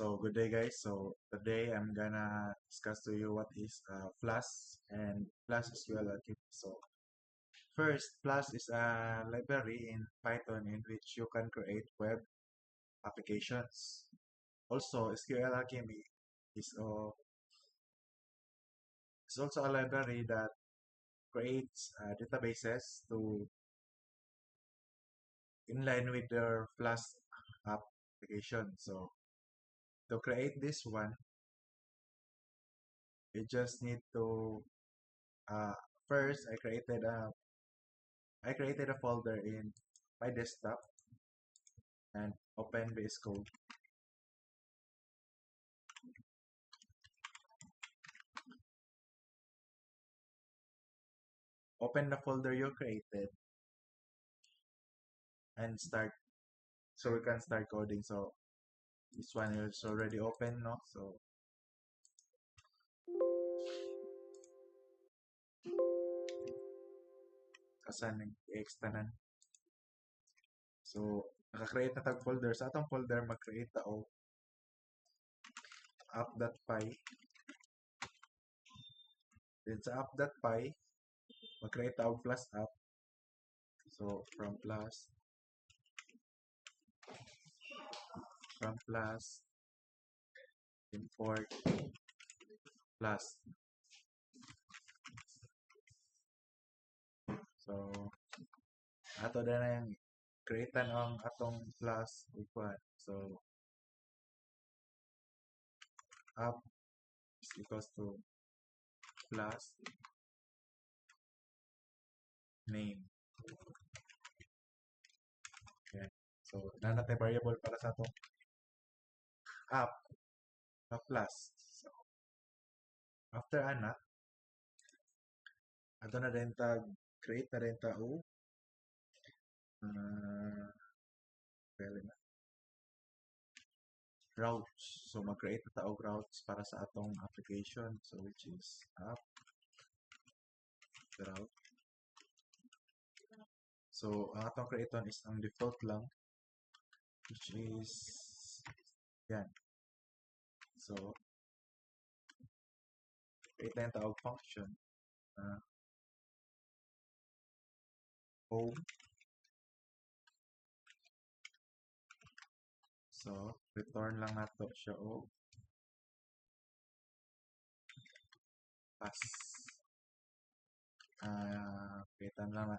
So good day guys. So today I'm gonna discuss to you what is Flask and Flask SQL Alchemy. So first, Flask is a library in Python in which you can create web applications. Also, SQL Alchemy is, is also a library that creates databases to in line with their Flask application. So to create this one, you just need to uh, first I created a folder in my desktop and open VS Code. Open the folder you created and start so we can start coding. So this one is already open, no? So asan yung i-extanan. So naka-create na tag folder. Sa atong folder mag-create ta og app.py. Then sa app.py mag-create ta og plus app. So from plus import plus. So ato na yung create ang atong plus equal. So app is equals to plus name. Okay. So nanatay variable para sa atong app na plus. So after ana ato na rin tag create na rin ta og routes. So mag-create na ta og routes para sa atong application. So which is app route. So ang atong creaton is ang default lang which is yan. So create na ta og function home. So return lang nato siya og pass. Create lang na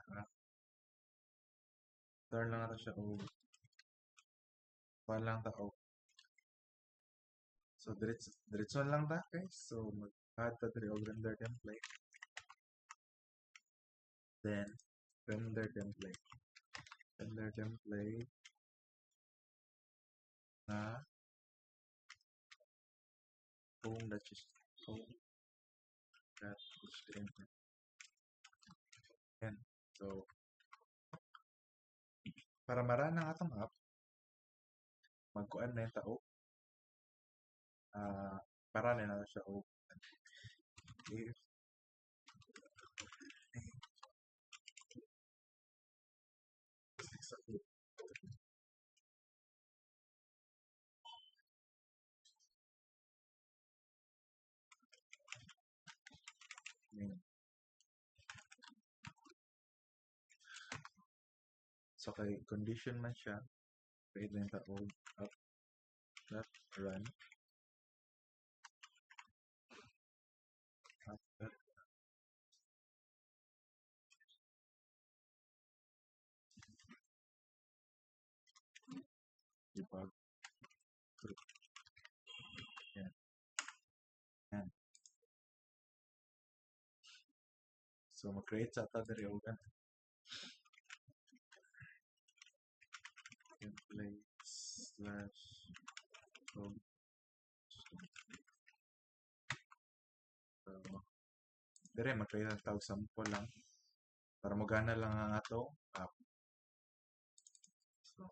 return lang nato siya og lang ta og so diretso lang ta guys. So mag-add ta diri og render template. Then render template na home.html. Yan. So para marana ang atong app magkuan na yung tao para na siya og if so kay condition man siya create lang ta og app.run debug group. Yan. Yan. So mag-create sa ta diri og template / home. So dire mag-create ang tawag sample lang para magana lang ang ato app. So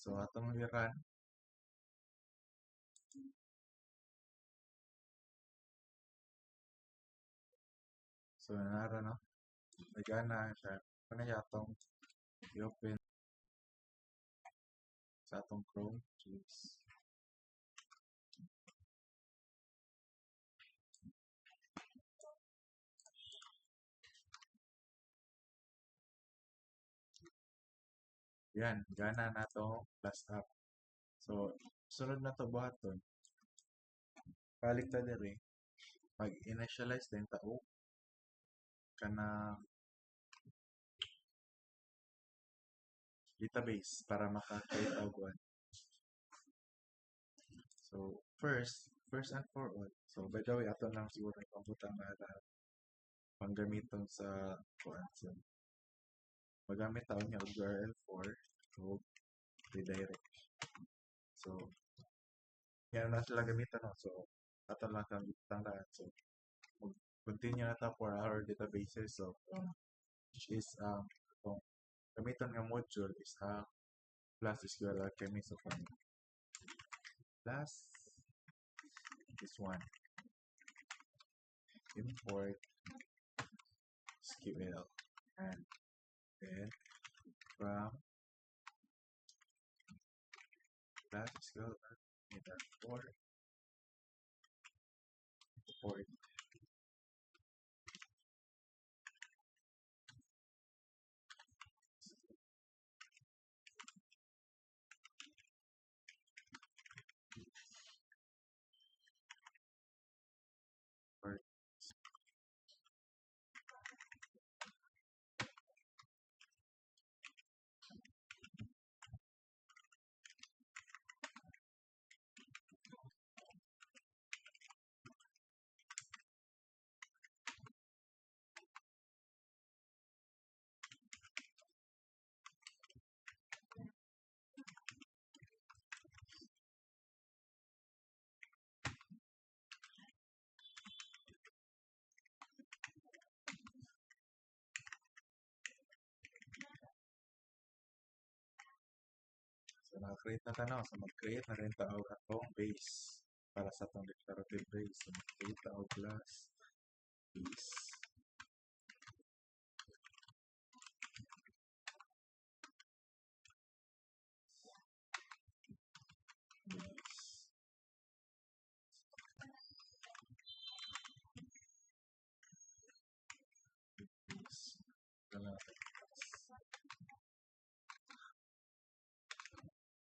So atong i-run. So nara no. Nagana siya. Kung na atong i-open sa atong Chrome. Jeez. Yan, gana na to plus app. So, sunod na to buhaton. Balik ta diri. Mag-initialize din ta o kana database para maka-create og one. So, first and for all. So, by the way, ato lang siguro yung pambutang na lahat. Panggamiton sa kuan. So, magamit taon niya og URL4 o redirect. So, yan na sila gamitan no. So, ato lang kang tandaan. So, continue na ta for our databases. So, which is kung gamiton nga module is plus SQL Alchemy. So, plus this one import SQL and then from plus SQL for import for so naka-create na tanaw. So mag-create na rin taog atong base para sa atong declarative base. So mag-create taog class base.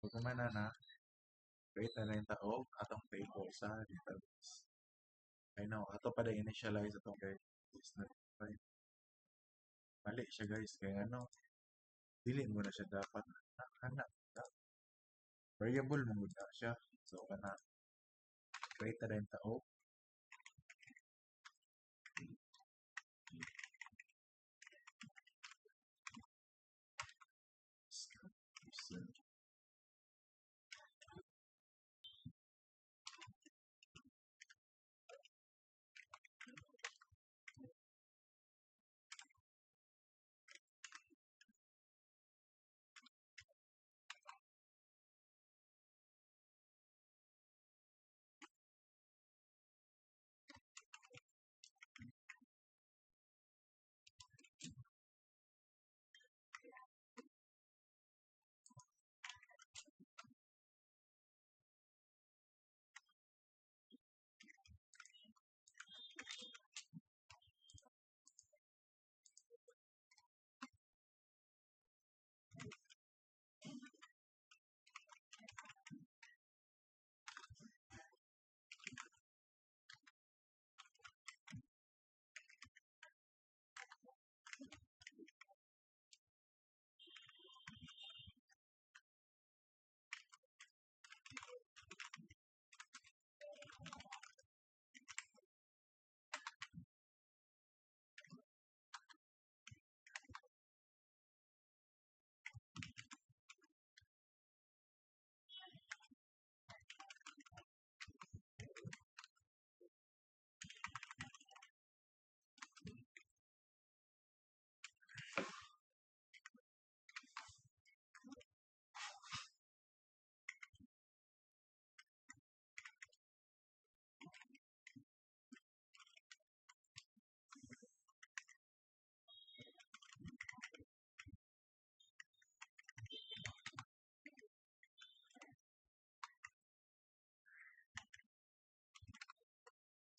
So kumana na, create na rin taog atong table sa database. I know, ato pa na initialize atong database na file. Mali siya guys, kaya ano, dili mo na siya dapat anak. Variable mo na siya. So kana, create na rin taog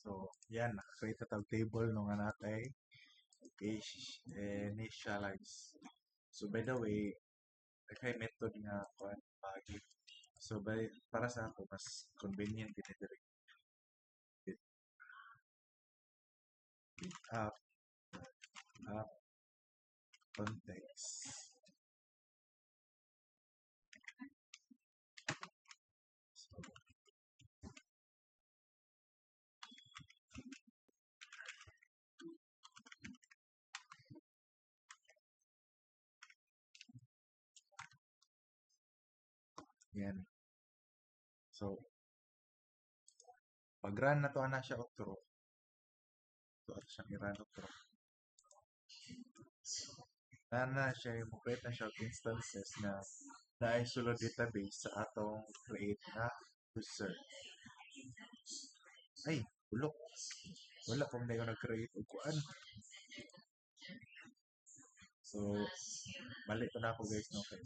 So, yan, nakakreate na tawag table nung nga natay initialize. So, by the way, kay method nga kuan pagi. So, para sa ako, mas convenient din direct up, up, context. So, yan. So, pag run na to na siya outro. So, ato siyang i-run outro. Na siya yung create na siya og instances na na-isolate database sa atong create na user. Ay, bulok. Wala pa man ko nag-create og kuan. So, mali pa na ako guys, no? Kaya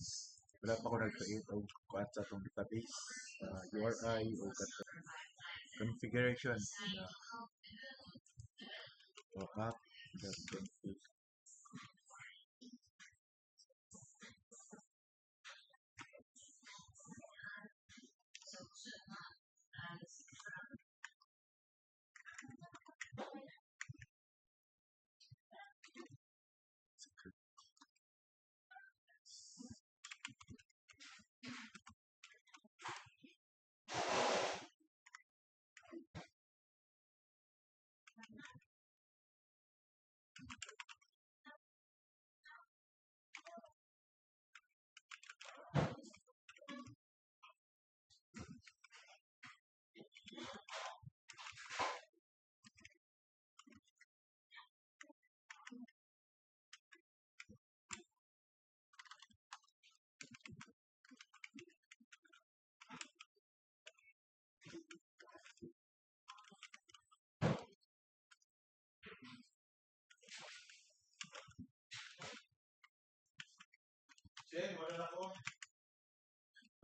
wala pa ako nag-create og kuan sa atong database, URI o configuration. So, app.config.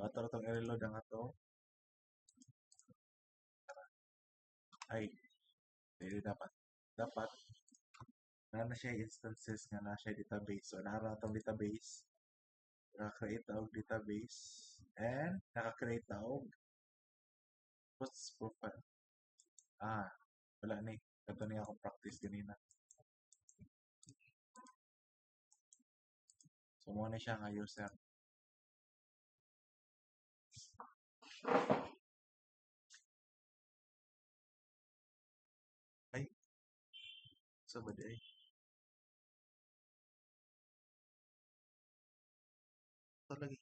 Ato na itong i-reload ang ato. Ay, hindi dapat. Dapat, na siya instances nga na siya database. So, nara itong database. Naka-create og database. And, naka-create og post profile. Wala ni. Ito niya akong practice ganina. So, muna siya nga user. Ay, so ba di ay? Ito lagi.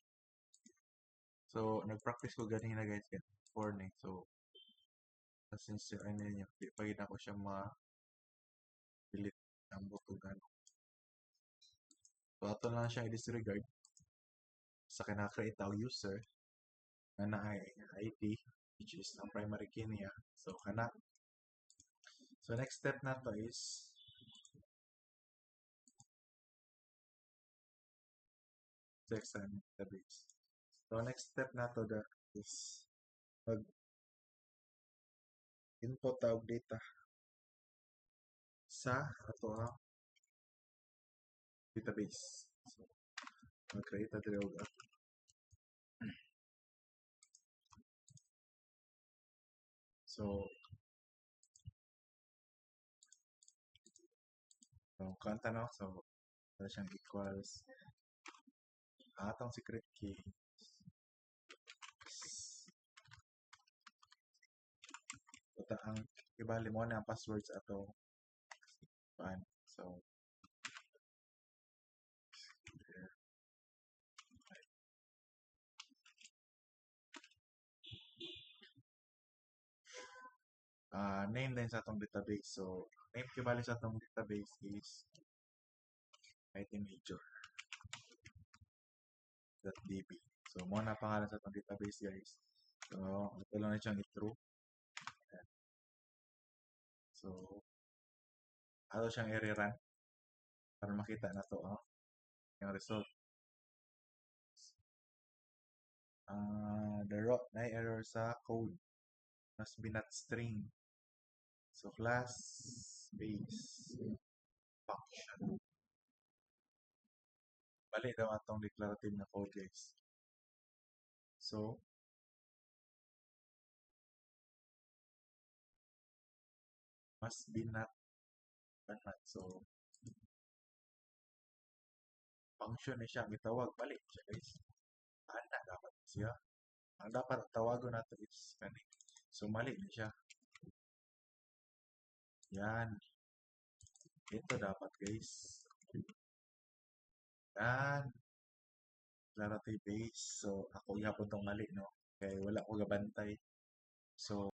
So, nag-practice ko ganina guys. Morning. So, since ano niya, pagin ako siya ma-delete ang butugan. So, ato lang siya i-disregard sa kinaka-create ang user na ay ID, which is ang primary key niya. So, kana. So, next step na to is check sa database. So, next step na to is mag input tawag data sa ato ang database. So, mag-create na dito So, kanta na. So, wala siyang equals atong secret key. Ito ang ibali mo na ang passwords ato. So, name din sa atong database. So, name kibali sa atong database is itemajor.db. So, mo na pangalan sa atong database guys. So, ito lang na siyang i-true. So, ato siyang i-rerun para makita na to yung result. The row na error sa code must be not string. So class base function. Bali daw atong declarative na code guys. So must be not not. So function ni siya gitawag bali siya guys. Ana dapat siya. Ang dapat tawagon nato is kani. So mali na siya. Yan. Ito dapat guys. Yan. Declarative base. So ako ihapon tong mali no. Kaya wala ko gabantay. So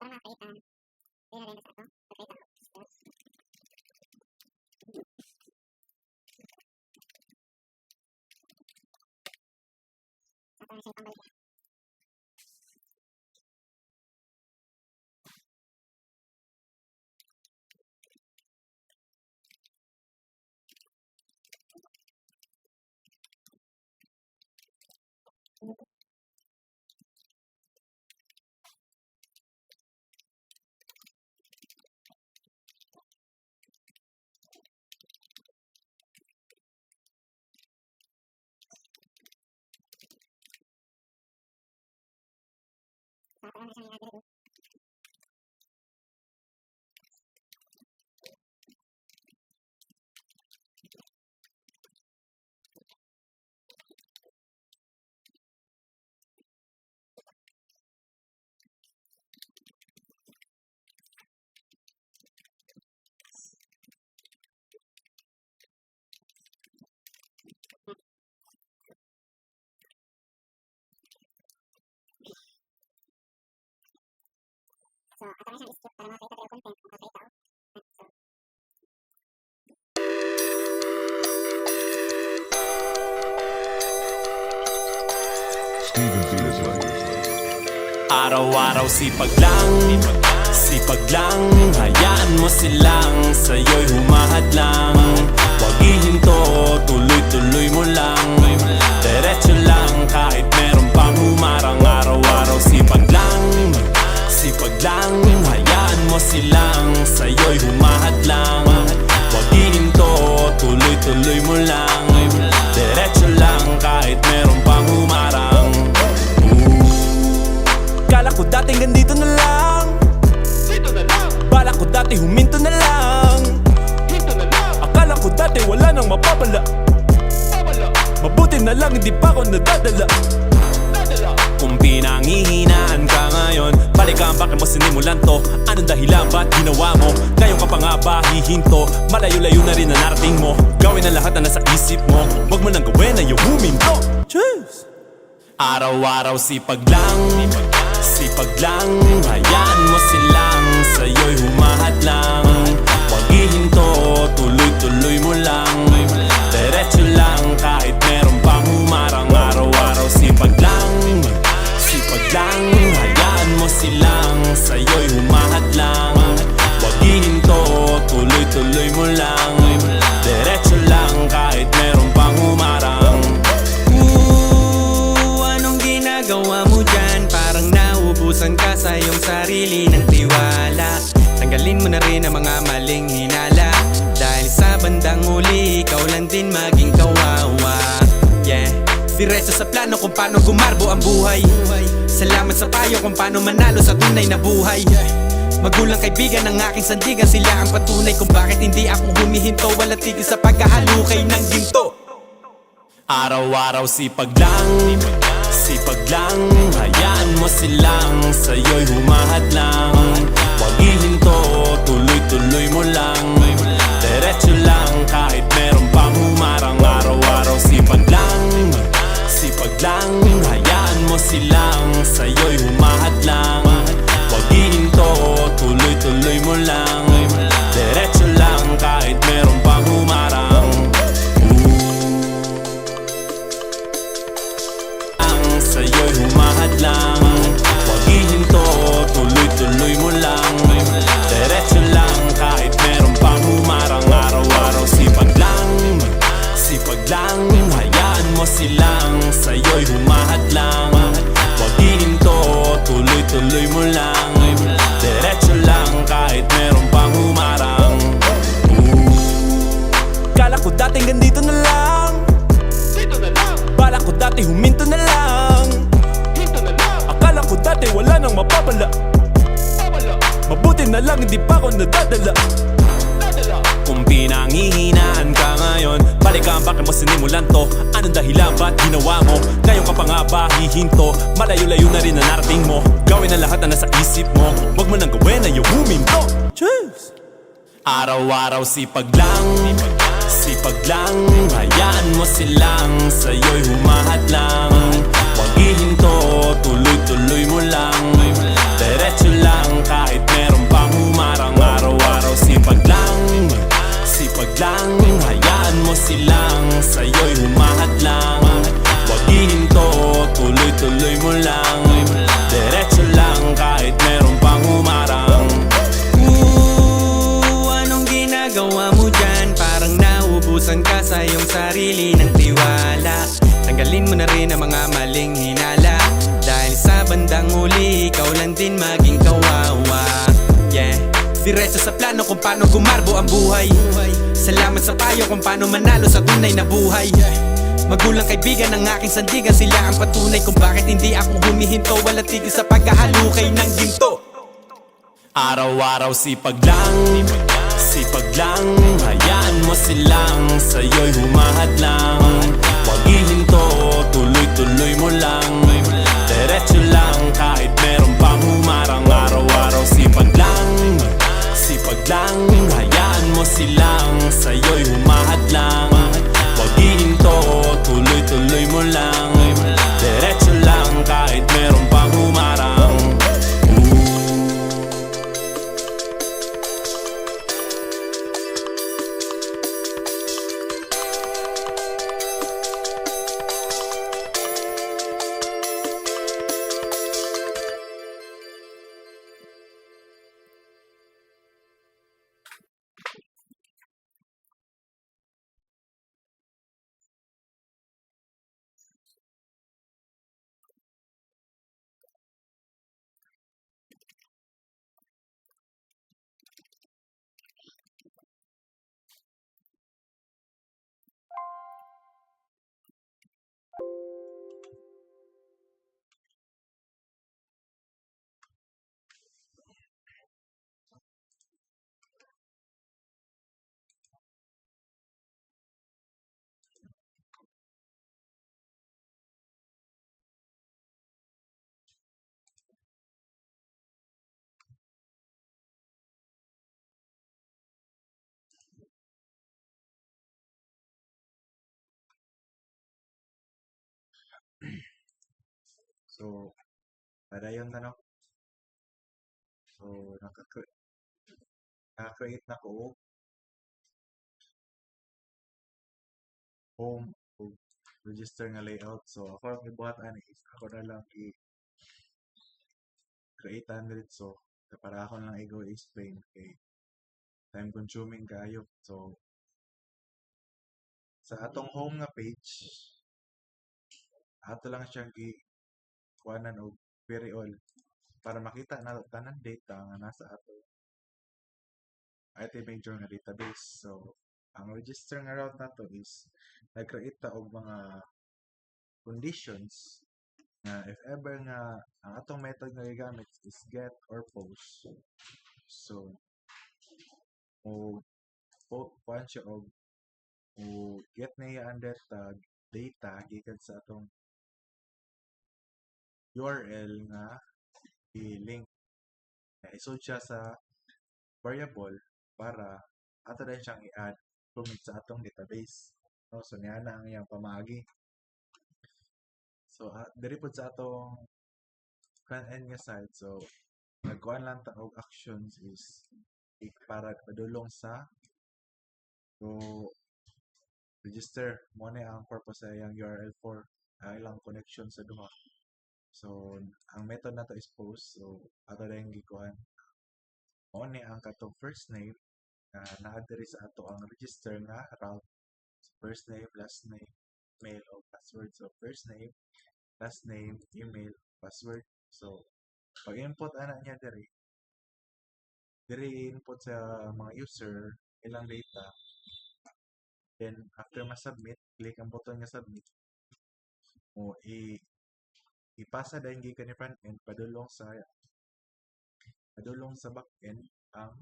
para makita, pwede rin sa ito, pagkita ko. Sa ito na siya pambalik. Sa ito na siya nilagay. So, ito na siyang skip para makita tayo content. Makakita ko. So, Steven Beasley. Araw-araw sipag lang, hayaan mo silang sa'yo'y humahadlang. Huwag ihinto, tuloy-tuloy mo lang. Diretso lang kahit meron pang humarang. Araw-araw sipag lang, hayaan mo silang sa'yo'y humahadlang. Huwag ihinto, tuloy-tuloy mo lang. Diretso lang kahit meron pang humarang. Kala ko dating ganito na lang, bala ko dati huminto na lang. Akala ko dati wala nang mapapala, mabuti na lang hindi pa ako nadadala. Kung pinanghihinaan ka ngayon, balikan bakit mo sinimulan to. Anong dahilan ba't ginawa mo? Ngayon ka pa nga ba hihinto? Malayo-layo na rin na narating mo. Gawin ang lahat na nasa isip mo. Huwag mo nang gawin na yung huminto. Cheers! Araw-araw sipag lang, hayaan mo silang sa'yo'y humahadlang. Huwag ihinto, tuloy-tuloy mo lang. Diretso lang kahit meron pang humarang. Araw-araw sipag lang, hayaan mo silang sa'yo'y humahadlang. Huwag ihinto, tuloy-tuloy mo lang. Diretso lang kahit meron pang humarang. Anong ginagawa mo dyan? Parang naubusan ka sa iyong sarili ng tiwala. Tanggalin mo na rin ang mga maling hinala, dahil sa bandang huli ikaw lang din maging kawawa. Yeah, diretso sa plano kung paano gumarbo ang buhay. Salamat sa payo kung paano manalo sa tunay na buhay. Magulang kaibigan ng aking sandigan, sila ang patunay kung bakit hindi ako humihinto. Walang tigil sa pagkahalukay ng ginto. Araw-araw sipag lang, hayaan mo silang sa'yo'y humahadlang. Huwag ihinto, tuloy-tuloy mo lang. Diretso lang kahit meron pang humarang. Araw-araw sipag lang, hayaan mo silang sa'yo'y humahadlang. Huwag ihinto, tuloy-tuloy mo lang. Diretso lang kahit meron pang humarang. Bala ko dating ganito na lang. Bala ko dati huminto na lang. Akala ko dati wala nang mapapala. Mabuti na lang hindi pa ako nadadala. Kung pinangihinaan ka ngayon, balikan bakit mo sinimulan to. Anong dahilan ba't ginawa mo? Ngayon ka pa nga ba hihinto? Malayo-layo na rin na narating mo. Gawin ang lahat na nasa isip mo. Huwag mo nang gawin na yung huminto. Cheers! Araw-araw sipag lang, sipag lang. Hayaan mo silang sa'yo'y humahat lang. Huwag ihinto, tuloy-tuloy mo lang. Diretso lang kahit meron pang humarang. Araw-araw sipag lang, sipag lang. Hayaan mo silang sa'yo'y humahat lang. Huwag ihinto, tuloy-tuloy mo lang. Diretso lang kahit meron pang humarang. Anong ginagawa mo dyan? Parang naubusan ka sa iyong sarili ng tiwala. Tanggalin mo na rin ang mga maling hinala. Dahil sa bandang huli, ikaw lang din maging kawawa. Yeah, diretso sa plano kung paano gumarbo ang buhay. Salamat sa payo kung paano manalo sa tunay na buhay. Magulang kaibigan ng aking sandigan, sila ang patunay kung bakit hindi ako humihinto. Walang tigil sa pagkahalukay ng ginto. Araw-araw sipag lang, sipag lang. Hayaan mo silang sa'yo'y humahat lang. Huwag ihinto, tuloy-tuloy mo lang. Diretso lang kahit meron pang humarang. Araw-araw sipag lang, sipag lang. Hayaan mo silang sa'yo'y humahat lang. Huwag ihinto, tuloy-tuloy mo lang. Diretso lang kahit meron pang humarang. So, para yung tanong. So, naka-create na ko og home o register nga layout. So, ako ang ibuhat ani is ako na lang i-create and so para ako lang i-go explain kay time consuming kayo. So, sa atong home nga page, ato lang siyang i-kuanan og query all para makita na tanan data nga nasa ato IT major nga database. So, ang register nga route nato is nag-create ta og mga conditions nga if ever nga ang atong method nga gigamit is get or post. So, kuan siya og get niya ang data gikan sa atong URL nga i-link na isod siya sa variable para ato din siyang i-add sa atong database. No? So, niya na ang iyang pamaagi. So, diri po sa atong front-end nga side. So, nagkuhan lang ta og actions is para padulong sa register mo na ang purpose sa iyang URL for ilang connection sa duha. So, ang method nato is post. So, ato rin gikuhan mo ni ang katong first name na na-address sa ato ang register nga route. First name, last name, email o password. So, first name, last name, email, password. So, pag-input ana niya diri input sa mga user ilang data Then, after ma-submit, click ang button nga submit. O, ipasa dahil gikan ni front end, padulong sa back end ang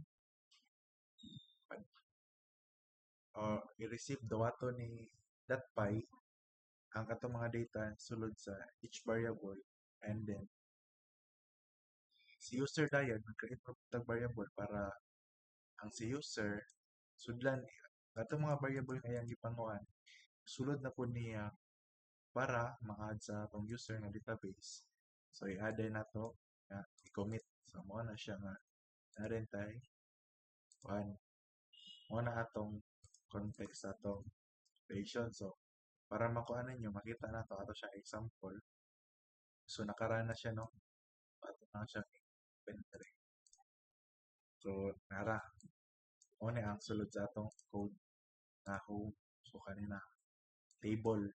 i-receive dawato ni .py ang katong mga data sulod sa each variable, and then si user dayon mag-create ng variable para ang si user sudlan katong mga variable nga iyang gipanguhan sulod na po niya para ma-add sa atong user nga database. So i-add na to nga i-commit. So mo na siya nga narin tay mo na atong context sa atong operation. So para makuha ninyo makita na to ato siya example. So nakaraan na siya no. Ato na siya inventory. So nara mo na ang sulod sa atong code na home. So kanina table.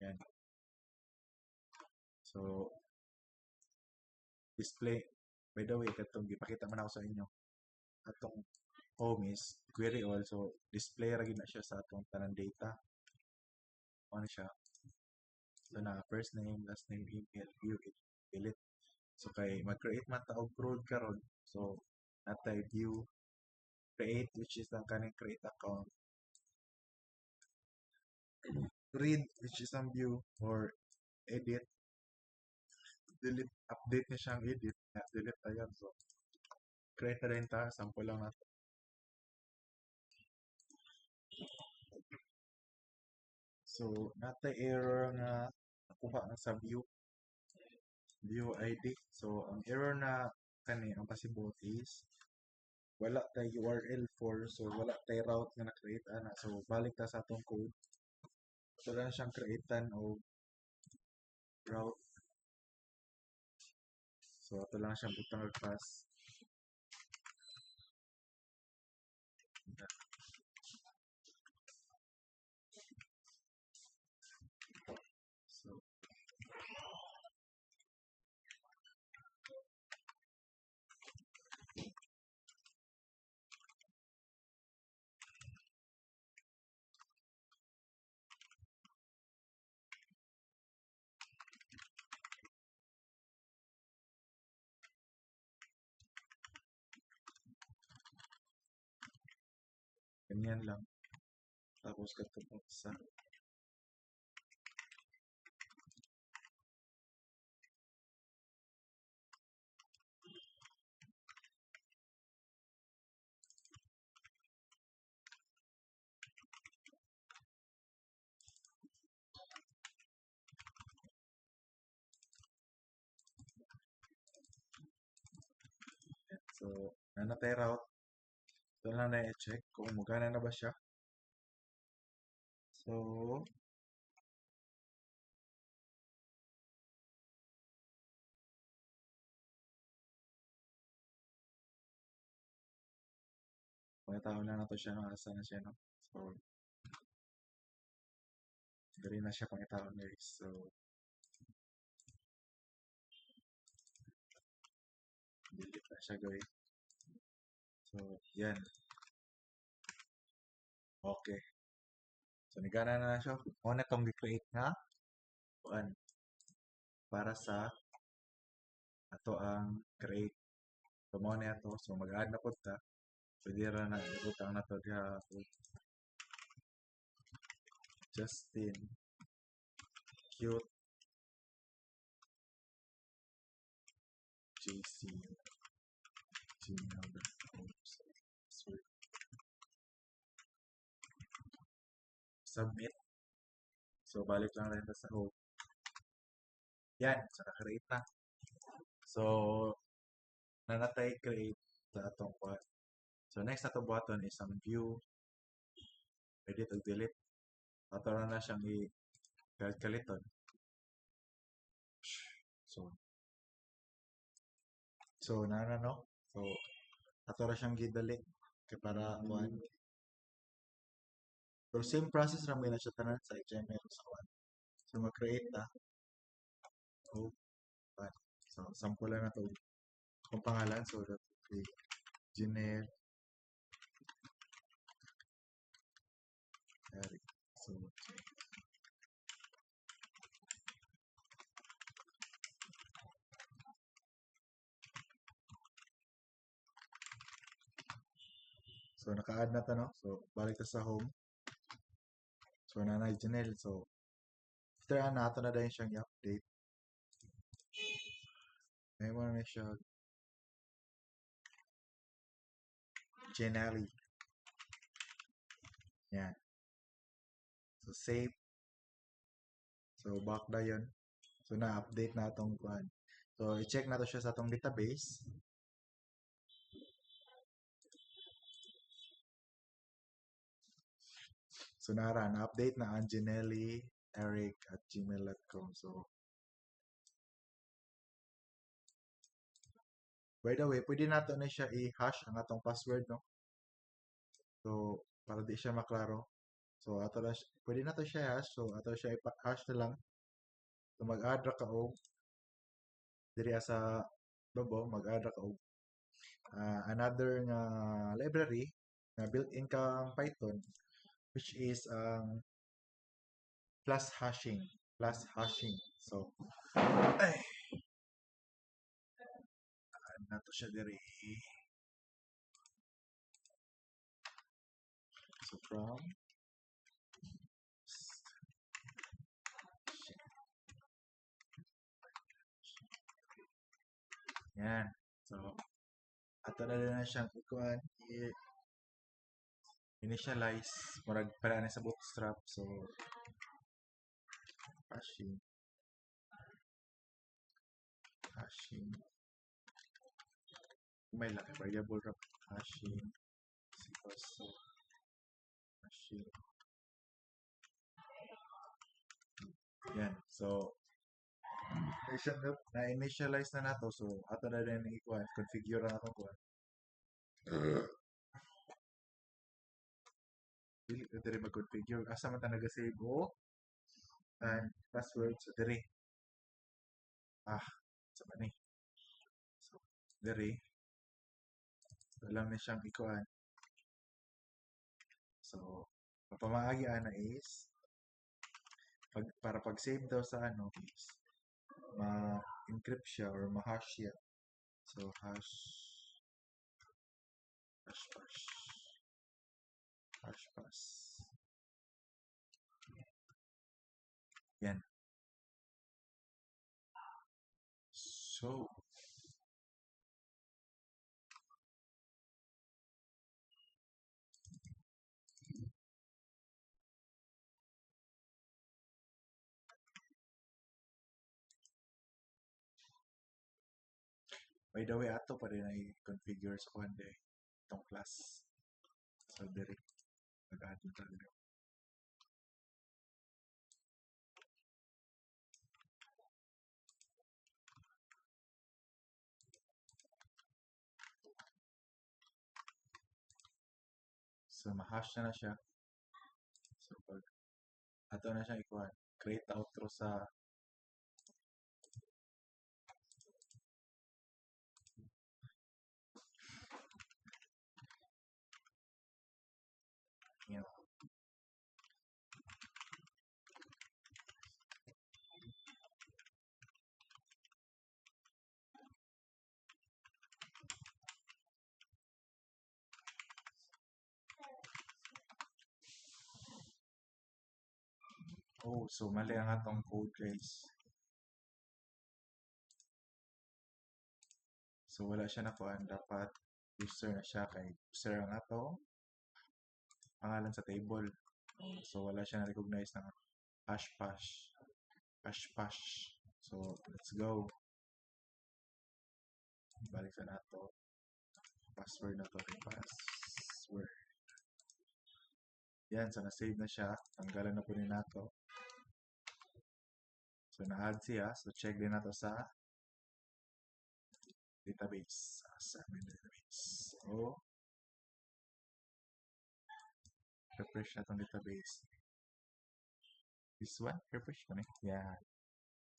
Yan. So display, by the way, katong gipakita man ako sa inyo. Atong home is query all. So display ra gyud na siya sa atong tanang data. Ano siya? So na first name, last name, email, view, delete. So kay mag-create man ta og prod karon. So natay view create, which is ang kaning create account. Read, which is ang view, or edit. Delete, update na siyang edit. Delete tayo. So create na rin ta, sample lang natin. So natay error nga nakuha na sa view ID. So ang error na kani ang possible is wala tay URL for, so wala tay route nga na-create ana. So balik ta sa atong code. So lang siyang createan o route. So ato lang siyang butang class. So ganyan lang. Tapos katong sa so nanatay route. Ito lang na i-check kung magana na ba siya. So pagkatao na nato siya no, asa na siya no. So dali na siya pagkatao guys. So delete na siya gawin. So yan. Okay. So nagana na siya. Mo na tong gi-create nga kuan para sa ato ang create. So mo na ato. So mag-add na pud ta. Pwede ra na ibutang na to diha. Justin cute JC gmail.com. Submit. So balik lang rin sa home. Yan, so na-create na. So nanatay create sa atong kuan. So next atong button is ang view, edit o delete. Ato na siyang i-calculaton. So na no. So ato ra siyang gidali kay para kuan. So same process ra may na siya tanan sa HTML sa kuan. So mag-create ta. Oh, so sample lang na to. Kung pangalan, so that would be Gmail Eric. So naka-add na to, no? So balik ta sa home. So nanay Janelle. So after nato na dahil siyang i-update. May mo na siya Janelle. Yan. So save. So back na yun. So na-update na itong kuhan. So i-check na to siya sa itong database. So na-update na ang Janelle Eric at gmail.com. So by the way, pwede nato na siya i-hash ang atong password, no? So para di siya maklaro. So ato na pwede nato siya i-hash. So ato siya i-hash na lang. So mag-add ra ka og diri sa babo, mag-add ra ka og another nga library na built-in kang Python, which is plus hashing. So ay add na to siya diri. So from yan. So ato na din na siyang ikuan initialize murag para na sa bootstrap. So hashing may lang variable wrap hashing equals to hashing. Yan. So na-initialize na nato. So ato na din ikuan configure na nato kuan. Dili ko diri mag-configure. Asa man ta naga-save o and password so diri. Sa ni. So diri. So lang na siyang ikuan. So papamaagi ana is para pag-save daw sa ano is ma-encrypt siya or ma-hash siya. So hash pass. Yan. So by the way, ato pa rin ay configure sa kuhan day itong class. So diri mag-add na talaga. So ma-hash na siya. So pag ato na siya ikuhan, create outro sa yan. Oh, so mali ang atong code guys. So wala siya nakuhaan. Dapat user na siya kay user ang ato pangalan sa table. So wala siya na-recognize ng hash pash. So let's go. Balik sa nato. Password na to kay password. Yan, so na-save na siya. Tanggalan na po ni nato. So na-add siya. So check din nato sa database. Sa database. So refresh na itong database. This one, refresh ko na. Yan.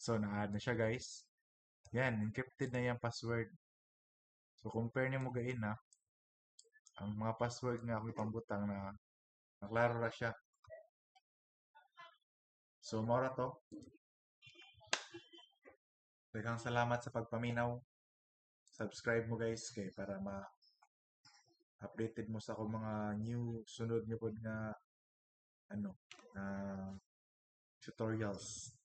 So na-add na siya guys. Yan, encrypted na yung password. So compare niyo mo gain na ang mga password nga ako ipambutang na naklaro na siya. So, mora to. Daghang salamat sa pagpaminaw. Subscribe mo guys kay para ma-updated mo sa akong mga new sunod nyo pod nga ano, tutorials.